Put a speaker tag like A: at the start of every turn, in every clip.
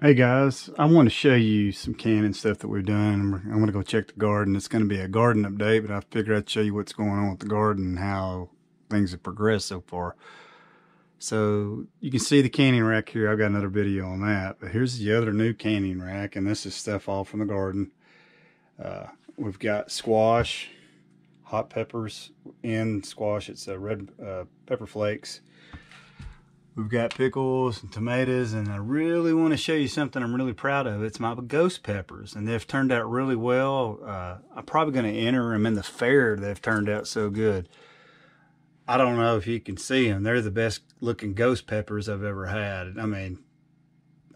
A: Hey guys, I want to show you some canning stuff that we've done. I'm going to go check the garden. It's going to be a garden update, but I figured I'd show you what's going on with the garden and how things have progressed so far. So you can see the canning rack here. I've got another video on that, but here's the other new canning rack, and this is stuff all from the garden. We've got squash, hot peppers in squash. It's red pepper flakes. We've got pickles and tomatoes, and I really want to show you something I'm really proud of. It's my ghost peppers, and they've turned out really well. I'm probably going to enter them in the fair. They've turned out so good. I don't know if you can see them. They're the best looking ghost peppers I've ever had. I mean,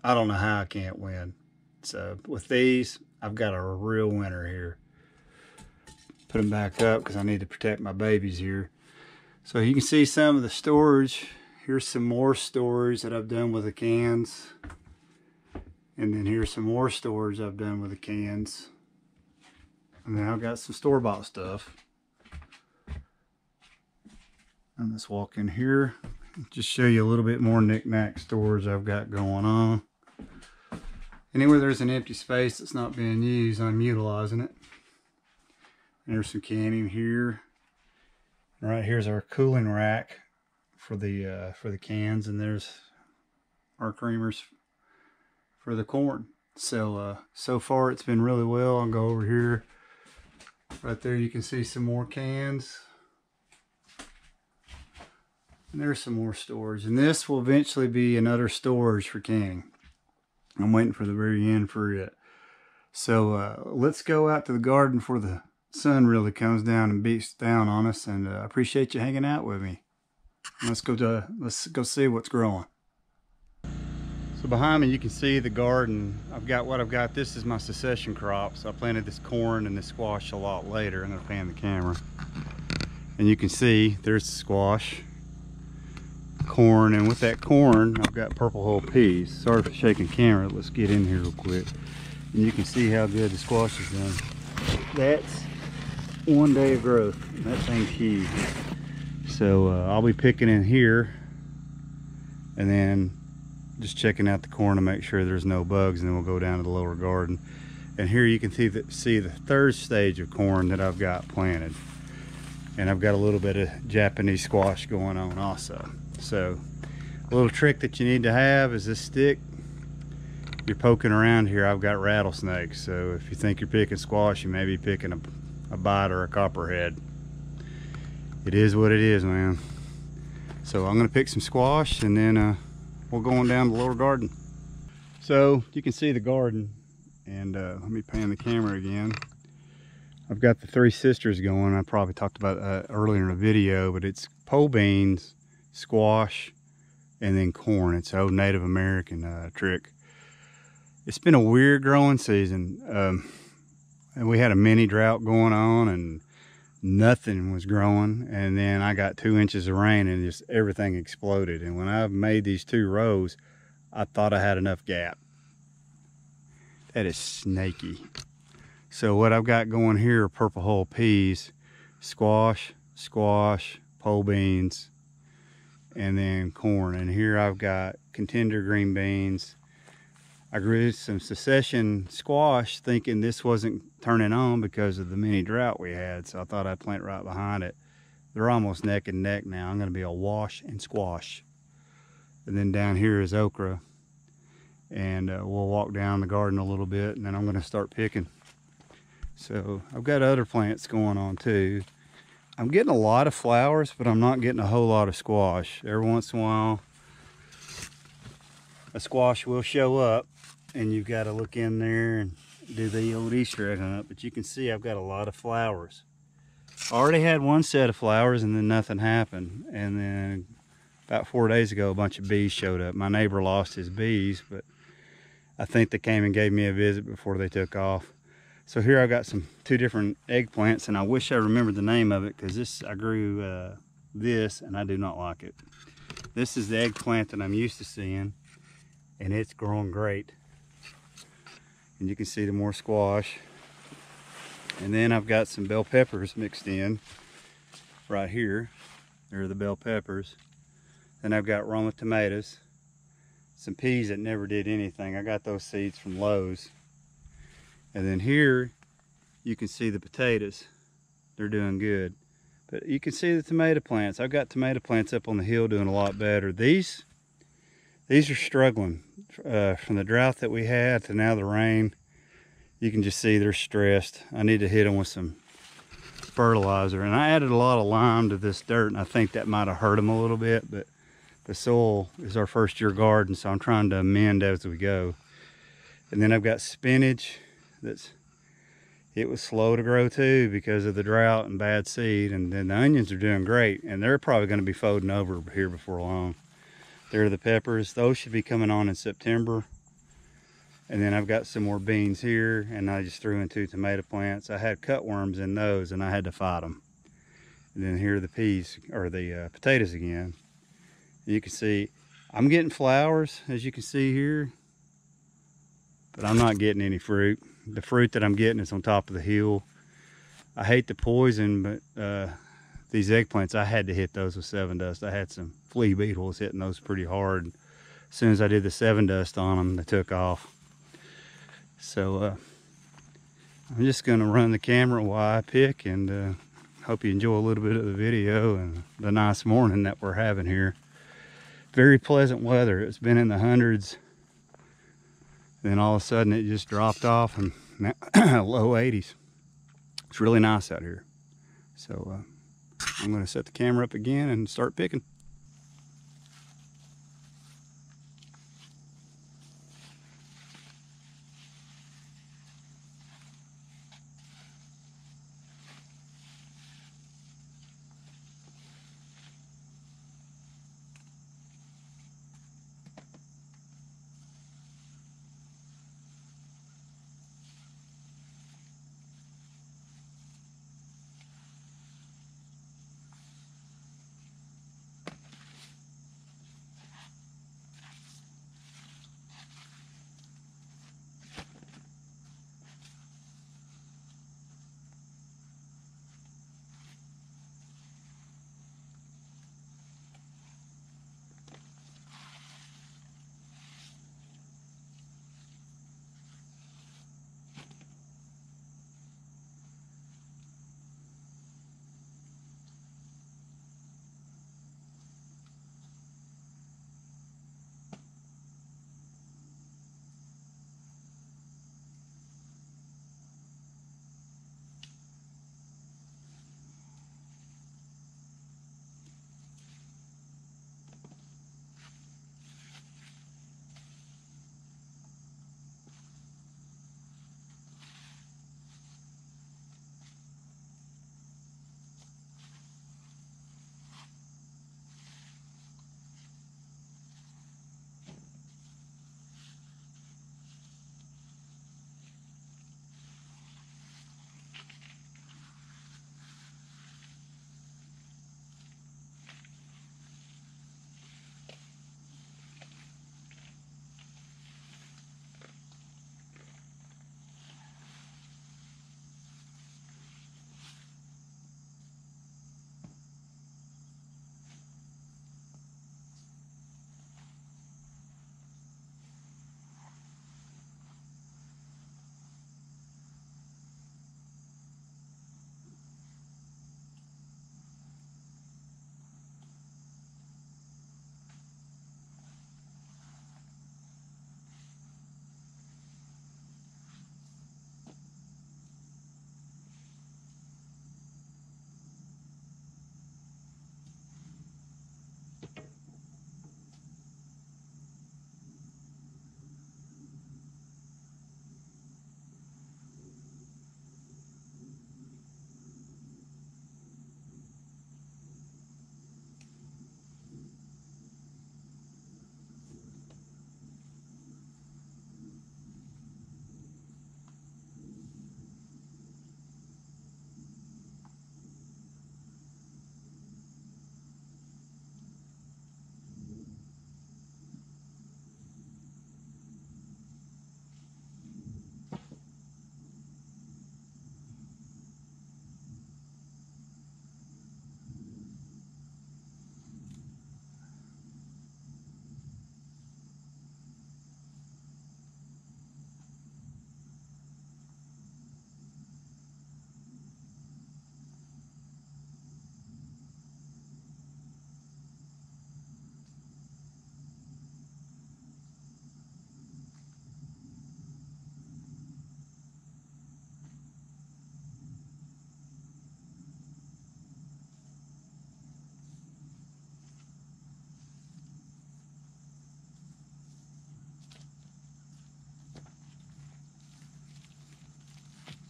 A: I don't know how I can't win. So with these, I've got a real winner here. Put them back up because I need to protect my babies here. So you can see some of the storage. Here's some more storage that I've done with the cans. And then here's some more storage I've done with the cans. And then I've got some store-bought stuff. And let's walk in here. Just show you a little bit more knick-knack storage I've got going on. Anywhere there's an empty space that's not being used, I'm utilizing it. And there's some canning here. And right here's our cooling rack for the cans, and there's our creamers for the corn. So so far it's been really well. I'll go over here. Right there you can see some more cans. And there's some more storage. And this will eventually be another storage for canning. I'm waiting for the very end for it. So let's go out to the garden before the sun really comes down and beats down on us. And I appreciate you hanging out with me. Let's go see what's growing. So behind me you can see the garden. I've got. This is my succession crops. I planted this corn and this squash a lot later. I'm going to pan the camera. And you can see there's the squash, corn, and with that corn I've got purple hull peas. Sorry for shaking the camera. Let's get in here real quick. And you can see how good the squash is done. That's 1 day of growth. That thing's huge. So I'll be picking in here and then just checking out the corn to make sure there's no bugs, and then we'll go down to the lower garden. And here you can see the third stage of corn that I've got planted. And I've got a little bit of Japanese squash going on also. So a little trick that you need to have is this stick. You're poking around here, I've got rattlesnakes. So if you think you're picking squash, you may be picking a bite or a copperhead. It is what it is, man. So I'm gonna pick some squash, and then we'll go on down the lower garden. So you can see the garden, and let me pan the camera again. I've got the three sisters going. I probably talked about earlier in the video, but it's pole beans, squash, and then corn. It's an old Native American trick. It's been a weird growing season. And we had a mini drought going on, and nothing was growing. And then I got 2 inches of rain, and just everything exploded. And when I made these 2 rows, I thought I had enough gap. That is snaky. So what I've got going here are purple hull peas, squash, pole beans, and then corn. And here I've got contender green beans. I grew some succession squash thinking this wasn't turning on because of the mini drought we had, so I thought I'd plant right behind it. They're almost neck and neck now. I'm going to be a wash and squash. And then down here is okra. And we'll walk down the garden a little bit, and then I'm going to start picking. So I've got other plants going on too. I'm getting a lot of flowers, but I'm not getting a whole lot of squash. Every once in a while, a squash will show up, and you've got to look in there and do the old Easter egg hunt. But you can see I've got a lot of flowers. I already had 1 set of flowers, and then nothing happened. And then about 4 days ago, a bunch of bees showed up. My neighbor lost his bees, but I think they came and gave me a visit before they took off. So here I've got 2 different eggplants, and I wish I remembered the name of it, because I grew this, and I do not like it. This is the eggplant that I'm used to seeing, and it's growing great. And you can see the more squash. And then I've got some bell peppers mixed in right here. There are the bell peppers. Then I've got Roma tomatoes. some peas that never did anything. I got those seeds from Lowe's. And then here you can see the potatoes. They're doing good. But you can see the tomato plants. I've got tomato plants up on the hill doing a lot better. These are struggling from the drought that we had to now the rain. You can just see they're stressed. I need to hit them with some fertilizer. And I added a lot of lime to this dirt, and I think that might have hurt them a little bit, but the soil is our first year garden, so I'm trying to amend as we go. And then I've got spinach it was slow to grow too because of the drought and bad seed. And then the onions are doing great, and they're probably going to be folding over here before long. There are the peppers. Those should be coming on in September. And then I've got some more beans here, and I just threw in 2 tomato plants. I had cutworms in those, and I had to fight them. And then here are the peas, or the potatoes again. You can see I'm getting flowers, as you can see here, but I'm not getting any fruit. The fruit that I'm getting is on top of the hill. I hate the poison, but these eggplants, I had to hit those with 7 dust. I had some flea beetles hitting those pretty hard. As soon as I did the 7 dust on them, they took off. So I'm just going to run the camera while I pick, and hope you enjoy a little bit of the video and the nice morning that we're having here. Very pleasant weather. It's been in the hundreds. Then all of a sudden it just dropped off, and low 80s. It's really nice out here. So I'm going to set the camera up again and start picking.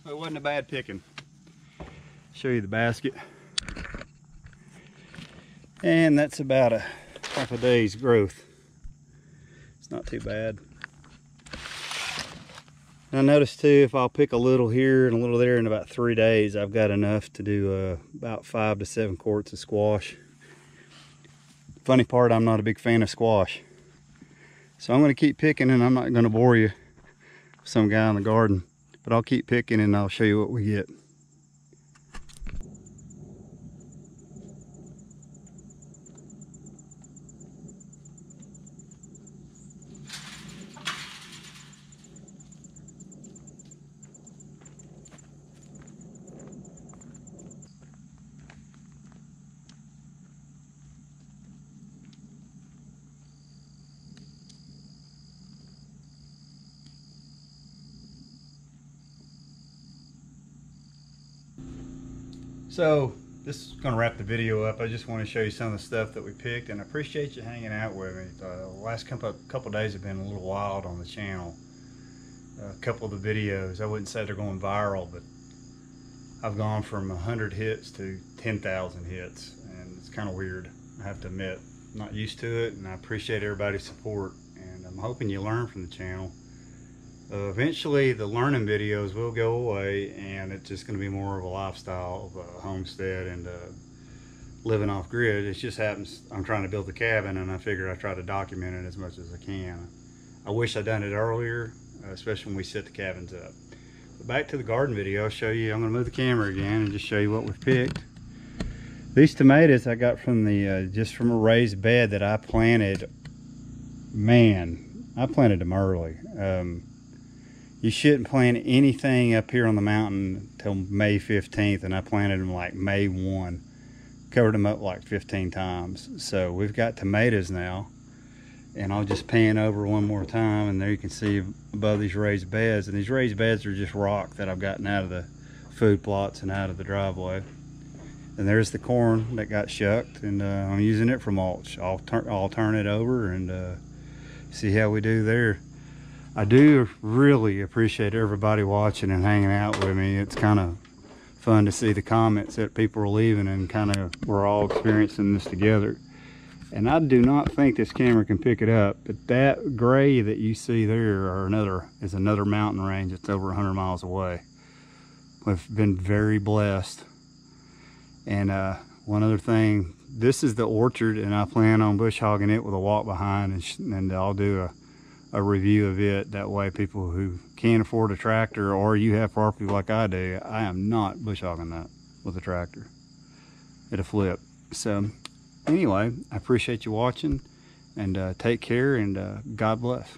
A: It wasn't a bad picking. Show you the basket. And that's about a half a day's growth. It's not too bad. I noticed too, if I'll pick a little here and a little there in about 3 days, I've got enough to do about 5 to 7 quarts of squash. Funny part, I'm not a big fan of squash. So I'm going to keep picking, and I'm not going to bore you with some guy in the garden. But I'll keep picking and I'll show you what we get. So this is going to wrap the video up. I just want to show you some of the stuff that we picked, and I appreciate you hanging out with me. The last couple days have been a little wild on the channel. A couple of the videos, I wouldn't say they're going viral, but I've gone from 100 hits to 10,000 hits, and it's kind of weird, I have to admit. I'm not used to it, and I appreciate everybody's support, and I'm hoping you learn from the channel. Eventually the learning videos will go away, and it's just going to be more of a lifestyle of a homestead and living off grid. It just happens I'm trying to build a cabin, and I figured I'd try to document it as much as I can. I wish I'd done it earlier, especially when we set the cabins up. But back to the garden video, I'll show you. I'm going to move the camera again and just show you what we've picked. These tomatoes I got from the just from a raised bed that I planted. Man, I planted them early. You shouldn't plant anything up here on the mountain until May 15th, and I planted them like May 1. Covered them up like 15 times. So we've got tomatoes now, and I'll just pan over one more time, and there you can see above these raised beds. And these raised beds are just rock that I've gotten out of the food plots and out of the driveway. And there's the corn that got shucked, and I'm using it for mulch. I'll turn it over and see how we do there. I do really appreciate everybody watching and hanging out with me. It's kind of fun to see the comments that people are leaving, and kind of we're all experiencing this together. And I do not think this camera can pick it up, but that gray that you see there is another mountain range that's over 100 miles away. We've been very blessed. And one other thing, this is the orchard, and I plan on bush hogging it with a walk behind, and I'll do a review of it. That way people who can't afford a tractor, or you have property like I do, I am not bush hogging that with a tractor. It'll flip. So anyway, I appreciate you watching, and take care, and God bless.